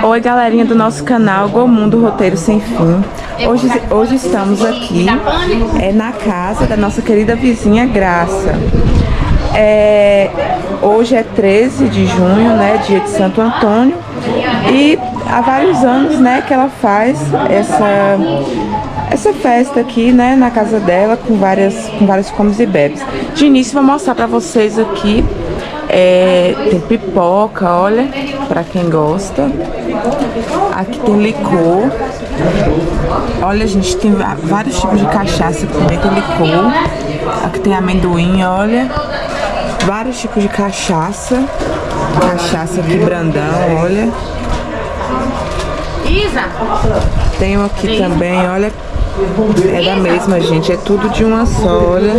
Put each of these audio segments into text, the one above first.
Oi, galerinha do nosso canal Gomundo Roteiro Sem Fim. Hoje estamos aqui na casa da nossa querida vizinha Graça. Hoje é 13 de junho, né, dia de Santo Antônio, e há vários anos, né, que ela faz essa festa aqui, né, na casa dela, com vários comes e bebes. De início vou mostrar pra vocês aqui. Tem pipoca, olha, pra quem gosta. Aqui tem licor. Olha, gente, tem vários tipos de cachaça aqui, tem licor. Aqui tem amendoim, olha. Vários tipos de cachaça. Cachaça aqui brandão, olha. Tenho aqui também, olha. É da mesma, gente, é tudo de uma só, olha.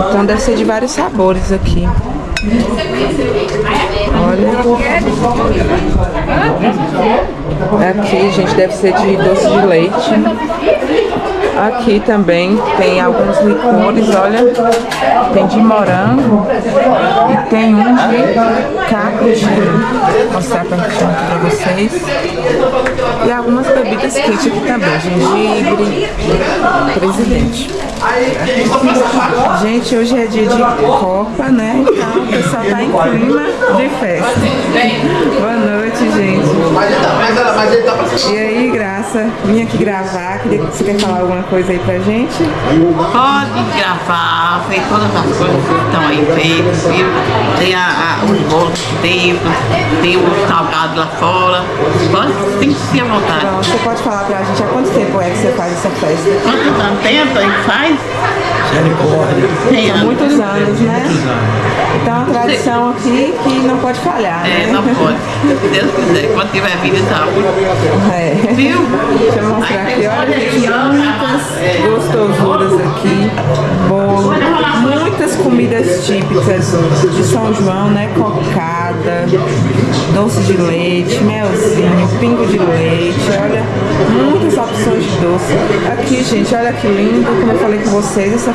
Então deve ser de vários sabores aqui. Olha. Aqui, gente, deve ser de doce de leite. Aqui também tem alguns licores, olha. Tem de morango e tem um de cacto. Vou mostrar pertinho aqui pra vocês. E algumas bebidas quentes aqui também. Gengibre, presidente. Gente, hoje é dia de Copa, né? Então o pessoal tá em clima de festa. Boa noite, gente. E aí, Graça? Vim aqui gravar. Você quer falar alguma coisa aí pra gente? Pode gravar, fez todas as coisas que estão aí feitas, viu? Tem os bolos dentro, tem o salgado lá fora. Pode, tem que ser à vontade. Então, você pode falar pra gente há quanto tempo é que você faz essa festa? Quanto tempo aí faz? São muitos anos, né? Então é uma tradição aqui que não pode falhar, né? Não pode. Se Deus quiser, quando tiver vida e saúde. Viu? Deixa eu mostrar aqui, olha, gente, muitas gostosuras aqui. Bolo, muitas comidas típicas de São João, né? Cocada, doce de leite, melzinho, pingo de leite, olha, muitas opções de doce. Aqui, gente, olha que lindo, como eu falei com vocês, essa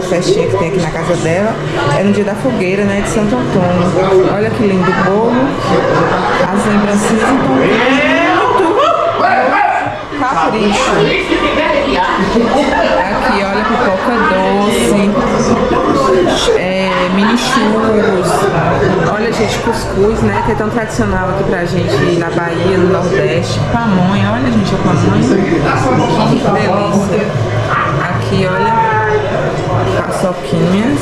festinha que tem aqui na casa dela é no dia da fogueira, né, de Santo Antônio. Olha que lindo o bolo, as lembrancinhas estão muito capricho. Aqui, olha, pipoca doce, mini churros. Olha, gente, cuscuz, né, que é tão tradicional aqui pra gente na Bahia, no Nordeste. Pamonha, olha, gente, a pamonha. Que delícia. Aqui, olha, paçoquinhas,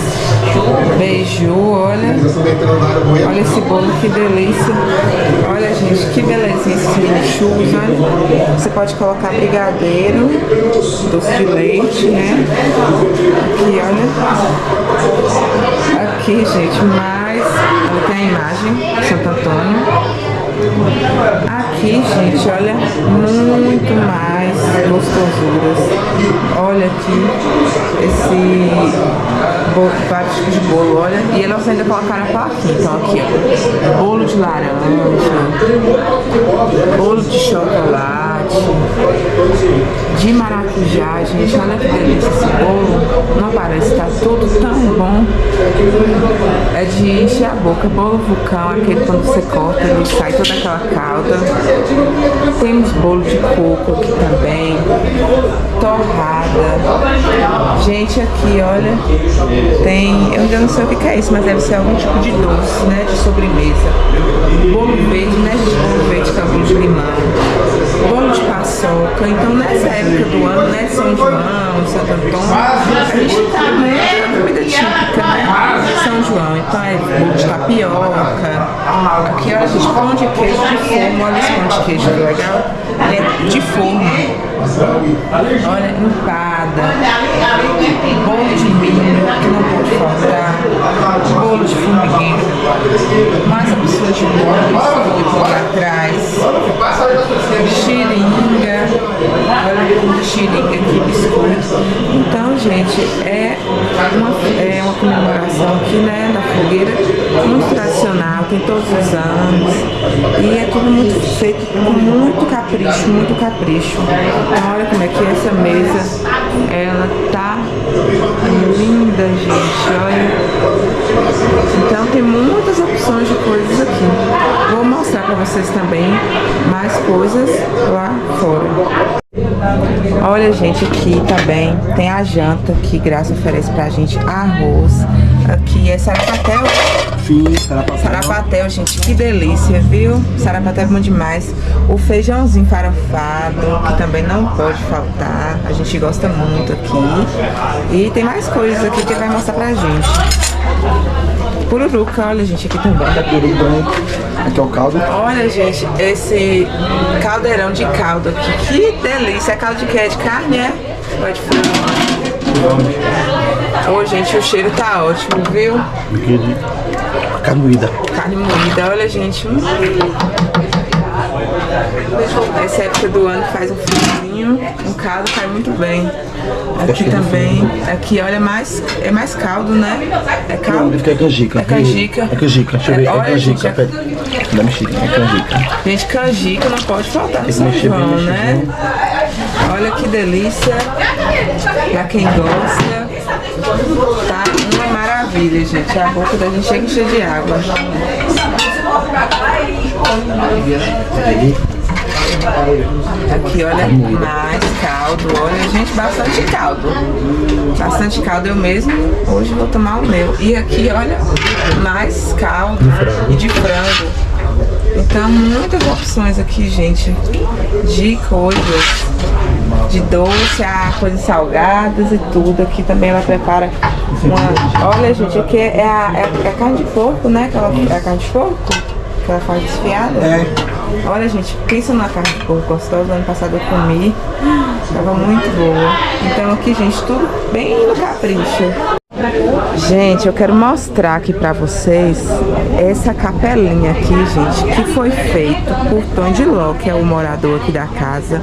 beiju, olha. Olha esse bolo, que delícia. Olha, gente, que belezinha esses mini churros, olha. Você pode colocar brigadeiro, doce de leite, né? Aqui, olha. Aqui, gente, mais. Olha, tem a imagem de Santo Antônio. Aqui, gente, olha, muito mais gostosuras. Olha aqui, vários tipos de bolo, olha. E elas ainda colocaram a plaquinha. Então aqui, ó, bolo de laranja, bolo de chocolate, de maracujá, gente. Olha que delícia esse bolo. Não parece, tá tudo tão bom. É de encher a boca. Bolo vulcão, aquele quando você corta, ele sai toda aquela calda. Temos bolo de coco aqui também, torrada. Gente, aqui, olha, tem, eu ainda não sei o que é isso, mas deve ser algum tipo de doce, né, de sobremesa. Bolo verde, né, gente, bolo verde que é o bolo de limão. Bolo de paçoca. Então nessa época do ano, né, São João, Santo Antônio, a gente tá muito comida típica, né, São João. Então é bolo de tapioca. Aqui, olha, gente, pão de queijo de forma. Olha esse pão de queijo, que legal. Ele é de forma. Olha, empada. Bolo de milho, que não pode faltar. Bolo de formigueiro. Mais opções de bolo, biscoito lá atrás. Xiringa. Olha com mexerica aqui, biscoito. Então, gente, é uma comemoração aqui, né, da fogueira, muito tradicional, tem todos os anos. E é tudo muito feito com muito capricho, muito capricho. Então, olha como é que essa mesa, ela tá linda, gente, olha. Então, tem muitas opções de coisas aqui. Vou mostrar pra vocês também mais coisas lá fora. Olha, gente, aqui também tem a janta que Graça oferece pra gente, arroz. Aqui é sarapatel. Sim, sarapatel. Sarapatel, gente, que delícia, viu? Sarapatel é bom demais. O feijãozinho farofado, que também não pode faltar. A gente gosta muito aqui. E tem mais coisas aqui que ele vai mostrar pra gente. Pururuca, olha, gente, aqui também. Aqui é o caldo. Olha, gente, esse caldeirão de caldo aqui. Que delícia. É caldo de quê? De carne, é? Pode falar. Ô, gente, o cheiro tá ótimo, viu? Carne moída. Carne moída, olha, gente. Essa época do ano faz um friozinho, o caldo cai muito bem. Aqui também, aqui olha, é mais caldo, né? É caldo? É canjica. É canjica. É canjica, deixa eu ver, é Olha, canjica. gente, Não é mexica, é canjica. Gente, canjica não pode faltar no que São mexer bem, João, mexer né? Olha que delícia. Pra quem gosta, tá uma maravilha, gente. A boca da gente chega cheia de água. Aqui, olha, mais caldo. Olha, gente, bastante caldo. Bastante caldo, eu mesmo hoje vou tomar o meu. E aqui, olha, mais caldo e de frango. Então, muitas opções aqui, gente, de coisas, de doce a coisas salgadas e tudo. Aqui também ela prepara uma... Olha, gente, aqui é a carne de porco, né? É a carne de porco que ela faz desfiada. É. Olha, gente, pensa numa carne de porco gostosa. Ano passado eu comi, tava muito boa. Então aqui, gente, tudo bem no capricho. Gente, eu quero mostrar aqui pra vocês essa capelinha aqui, gente, que foi feito por Tom de Ló, que é o morador aqui da casa.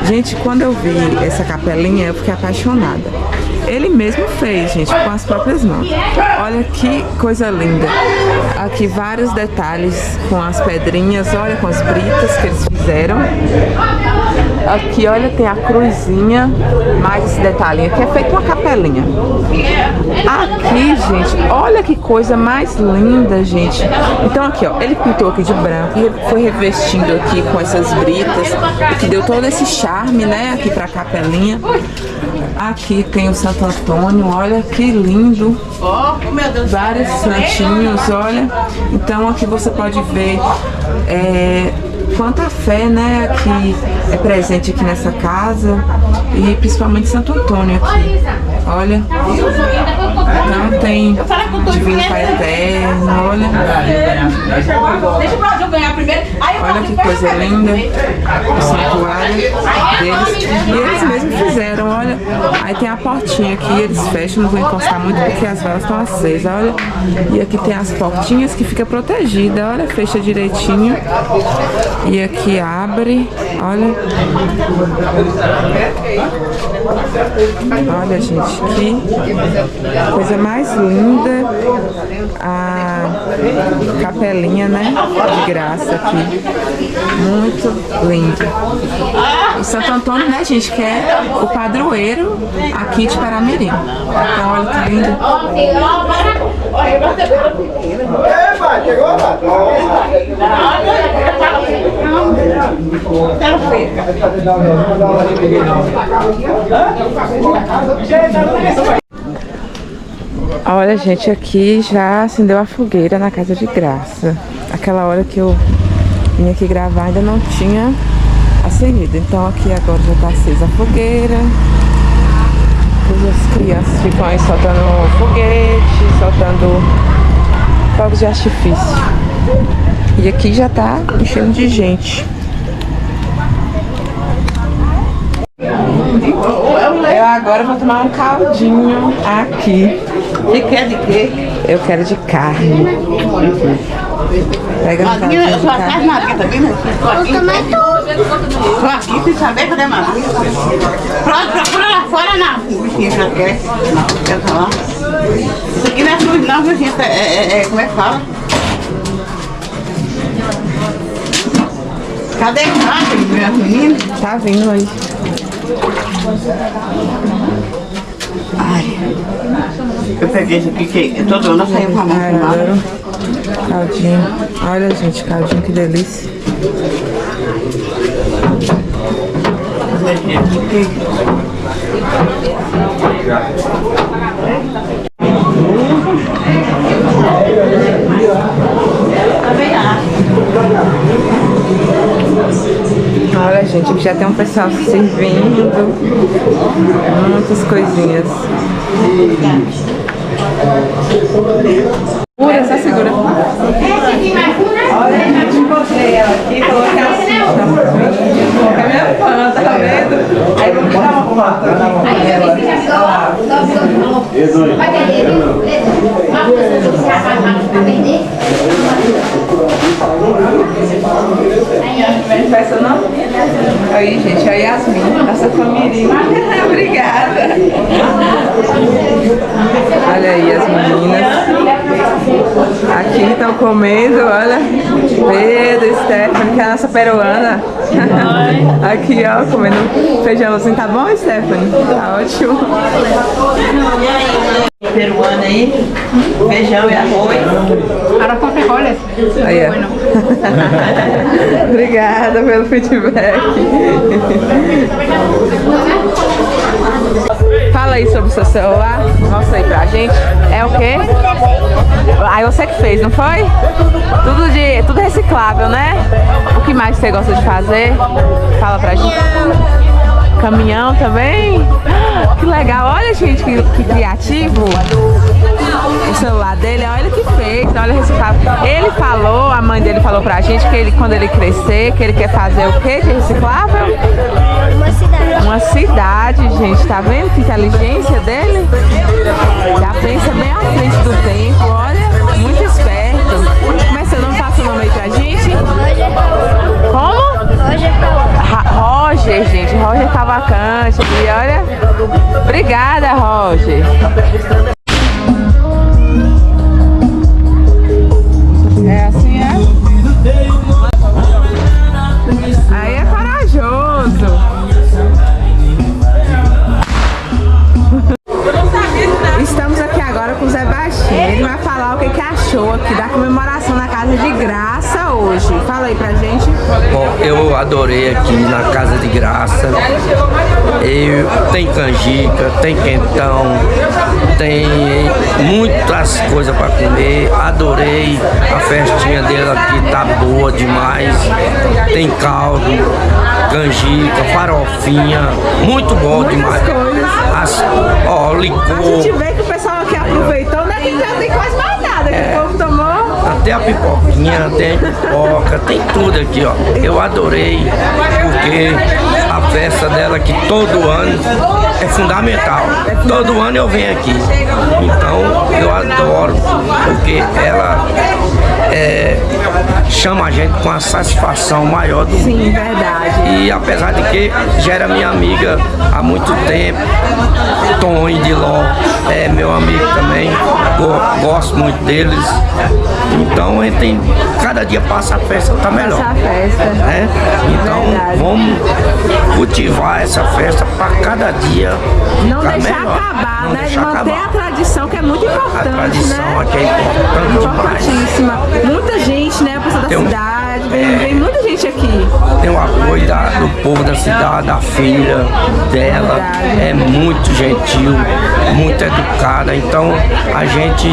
Gente, quando eu vi essa capelinha, eu fiquei apaixonada. Ele mesmo fez, gente, com as próprias mãos. Olha que coisa linda. Aqui vários detalhes com as pedrinhas, olha, com as britas que eles fizeram. Aqui, olha, tem a cruzinha, mais esse detalhinho aqui, é feito uma capelinha. Aqui, gente, olha que coisa mais linda, gente. Então aqui, ó, ele pintou aqui de branco e foi revestindo aqui com essas britas, que deu todo esse charme, né, aqui pra capelinha. Aqui tem o Santo Antônio, olha que lindo. Vários santinhos, olha. Então aqui você pode ver quanta fé, né, que é presente aqui nessa casa. E principalmente Santo Antônio aqui. Olha. Então tem Divino Pai Eterno, olha. Olha que coisa linda. O santuário deles. E eles mesmos fizeram, olha. Aí tem a portinha aqui, eles fecham, não vou encostar muito porque as velas estão acesas, olha. E aqui tem as portinhas que fica protegida, olha, fecha direitinho. E aqui abre, olha. Olha, gente, que coisa mais linda. A capelinha, né, de graça aqui. Muito lindo. E Santo Antônio, né, gente, que é o padroeiro aqui de Paramirim. Então, olha que lindo. Olha, gente, aqui já acendeu a fogueira na casa de Graça. Aquela hora que eu vim aqui gravar ainda não tinha acendido. Então aqui agora já tá acesa a fogueira. As crianças ficam aí soltando foguete, soltando fogos de artifício. E aqui já tá enchendo de gente. Eu agora vou tomar um caldinho aqui. Você quer de quê? Eu quero de carne. Pega um Madrinha, eu sou caldinho, atrás de madrinha também, né? Tô aqui sem saber cadê a madrinha. Procura lá fora na bichinha já quer. Quer falar? Isso aqui não é fruta não, viu, gente? Como é que fala? Cadê a casa, minhas meninas? Tá vindo aí. Ai, eu peguei isso aqui que todo ano eu saio com a mão Ai, queimada. adoro. Caldinho. Olha, gente, caldinho, que delícia. Olha, gente, aqui já tem um pessoal se servindo. Muitas coisinhas. Segura, só segura. Olha, gente, encontrei ela aqui, coloquei ela assim, tá? É minha fã, tá vendo? Aí vou tirar uma foto aqui com ela. Não faz seu nome? Aí, gente, a Yasmin, nossa família. Obrigada. Olha aí as meninas. Aqui estão comendo, olha. Pedro, Stephanie, que é a nossa peruana. Aqui, ó, comendo feijãozinho. Tá bom, Stephanie? Tá ótimo. Peruana aí, feijão e arroz. Ahora con frijoles. Aí, ó. Obrigada pelo feedback. Fala aí sobre o seu celular. Mostra aí pra gente. É o quê? Aí você que fez, não foi? Tudo reciclável, né? O que mais você gosta de fazer? Fala pra gente. Caminhão também? Que legal, olha, gente, que criativo. O celular dele, olha o que fez, olha reciclável. Ele falou, a mãe dele falou pra gente que ele, quando ele crescer, que ele quer fazer o que de reciclável? Uma cidade. Uma cidade, gente, tá vendo que inteligência dele? Já pensa bem à frente do tempo, olha, muito esperto. Como é seu nome? Passa o nome aí pra gente. Como? Roger, gente, Roger Cavalcante, e olha, obrigada, Roger. É assim, é? Aí é corajoso. Estamos aqui agora com o Zé Baixinho. Ele vai falar o que achou aqui da comemoração na Casa de Graça hoje. Fala aí pra gente. Bom, eu adorei aqui na Casa de Graça. Tem canjica, tem quentão, tem muitas coisas para comer. Adorei a festinha dele aqui, tá boa demais. Tem caldo, canjica, farofinha, muito bom demais. A Licor. gente vê que o pessoal aqui aproveitou, né? Que já tem quase mais nada que o povo tomou. Até a pipoquinha, tem pipoca, tem tudo aqui, ó. Eu adorei, porque a festa dela aqui todo ano é fundamental. Todo ano eu venho aqui. Então eu adoro, porque ela chama a gente com a satisfação maior do mundo. Sim, verdade. E apesar de que já era minha amiga há muito tempo, Tom e Dilon é meu amigo também, gosto muito deles. Então a gente tem, cada dia passa a festa, tá melhor. Essa festa. Né? Então Verdade. vamos cultivar essa festa para cada dia Não ficar deixar melhor. acabar, Não né? deixar Manter acabar. a tradição, que é muito A importante, tradição né? aqui é importante demais. Importantíssima. Muita gente, né? A pessoa da Tem um- cidade, vem muita gente aqui. Tem o apoio do povo da cidade, da filha dela, é muito gentil, muito educada, então a gente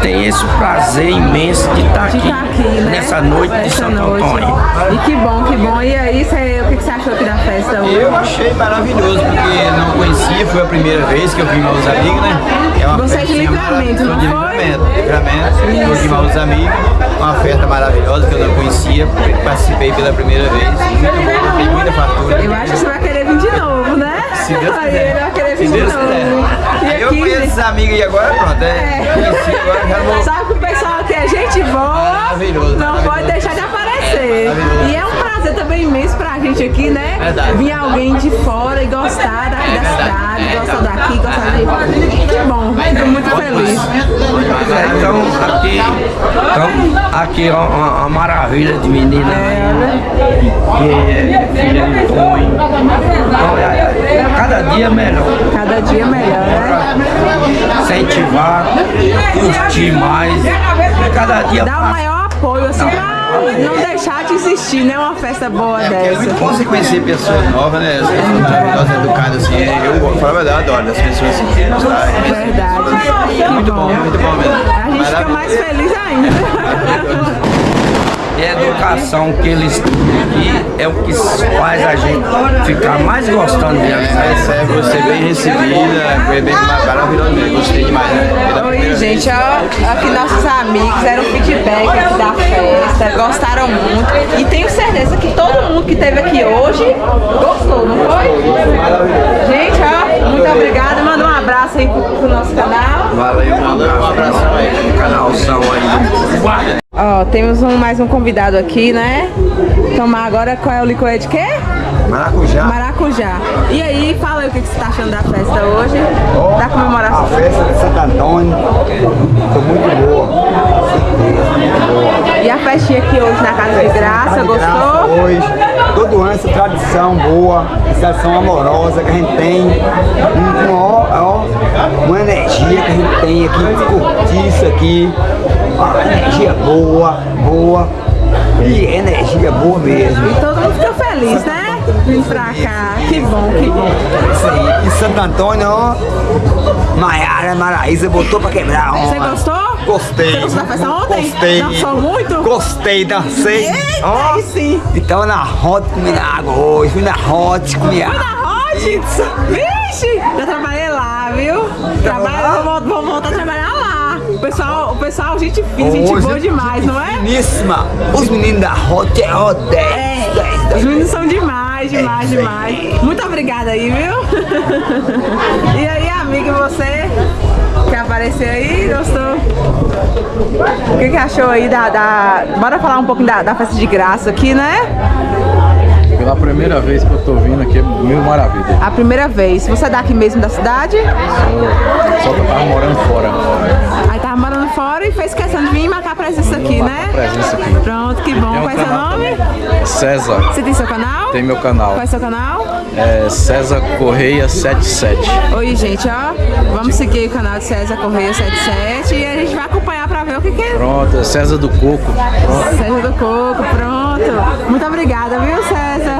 tem esse prazer imenso de estar De aqui, estar aqui, né? nessa noite de Nessa Santo noite. Antônio. E que bom, que bom. E aí, o que você achou aqui da festa hoje? Eu achei maravilhoso, porque não conhecia, foi a primeira vez que eu vi meus amigos, né? É uma Você é de festinha Livramento, maravilhosa. não De foi? Livramento, eu vi meus amigos, uma festa maravilhosa que eu não conhecia, participei pela primeira vez, muito bom, tem muita fartura. Eu acho que você vai querer vir de novo, né? Se Deus Aí quiser. ele vai querer vir Se de Deus novo. quiser. E Eu aqui, conheço esses amigos e agora pronto, conheci, agora já vou. sabe que o pessoal aqui é gente boa, Maravilhoso. Não pode deixar de aparecer. E é um prazer também imenso pra gente aqui, né? Verdade. Vir alguém de fora e gostar daqui da cidade, gostar daqui, gostar de... Que bom, fico muito feliz. Aqui é uma maravilha de menina, que é filha de Tonho. Então, cada dia melhor. Cada dia melhor, né? Incentivar, curtir mais. Cada dia Dá o maior apoio, assim, pra não deixar de existir, né? Uma festa boa É dessa. muito bom você conhecer pessoas novas, né? As pessoas maravilhosas, educadas, assim. Eu, falo a verdade, adoro as pessoas assim. Verdade. Que Muito bom mesmo. A gente fica mais feliz ainda. E a educação que eles têm aqui é o que faz a gente ficar mais gostando deles. Você bem recebida, foi bem maravilhoso mesmo. Gostei demais, né? Oi, gente, ó, aqui nossos amigos deram feedback aqui da festa, gostaram muito. E tenho certeza que todo mundo que esteve aqui hoje gostou, não foi? Gente, ó, muito obrigada. Manda um abraço aí pro nosso canal. Valeu, um abração aí, canalzão aí. Ó, temos mais um convidado aqui, né? Tomar agora, qual é o licor de quê? Maracujá. Maracujá. E aí, fala aí o que você tá achando da festa hoje, da comemoração. A festa de Santo Antônio foi muito boa. E a festinha aqui hoje na Casa de Graça, gostou? Hoje, todo ano essa tradição boa, essa tradição amorosa que a gente tem, uma energia que a gente tem aqui, de curtir isso aqui, uma energia boa, e energia boa mesmo. E todo mundo fica feliz, né? Vindo pra cá. Que bom, que bom. Isso aí. E Santo Antônio, ó, Maiara, Maraísa botou pra quebrar. Ó. Você gostou? Gostei. Você gostou da festa ontem? Gostei. Dançou muito? Gostei, dancei. Eita, Ó, aí sim. e tava na roda comendo água hoje. Fui na roda, comi Foi água. na Hot? Vixe, eu trabalhei lá, viu? Vou voltar a trabalhar lá. O pessoal, gente fina, gente boa demais, não é? Finíssima. Os meninos da Hot é Hot 10. É, os meninos são demais. Muito obrigada aí, viu? E aí, amiga, você que apareceu aí, gostou? O que achou aí Bora falar um pouquinho da festa de graça aqui, né? Pela primeira vez que eu tô vindo aqui, é mil maravilha. A primeira vez. Você é daqui mesmo da cidade? Só que eu tava morando fora. Aí tava morando fora e fez questão de vir marcar presença aqui, né? Presença aqui. Pronto, que bom. Tem um Qual é seu canal nome? também. César. Você tem seu canal? Tem meu canal. Qual é seu canal? É César Correia 77. Oi, gente, ó. Vamos seguir o canal de César Correia 77 e a gente vai acompanhar pra ver o que é. Pronto, é César do Coco. César do Coco, pronto. Muito obrigada, viu, César?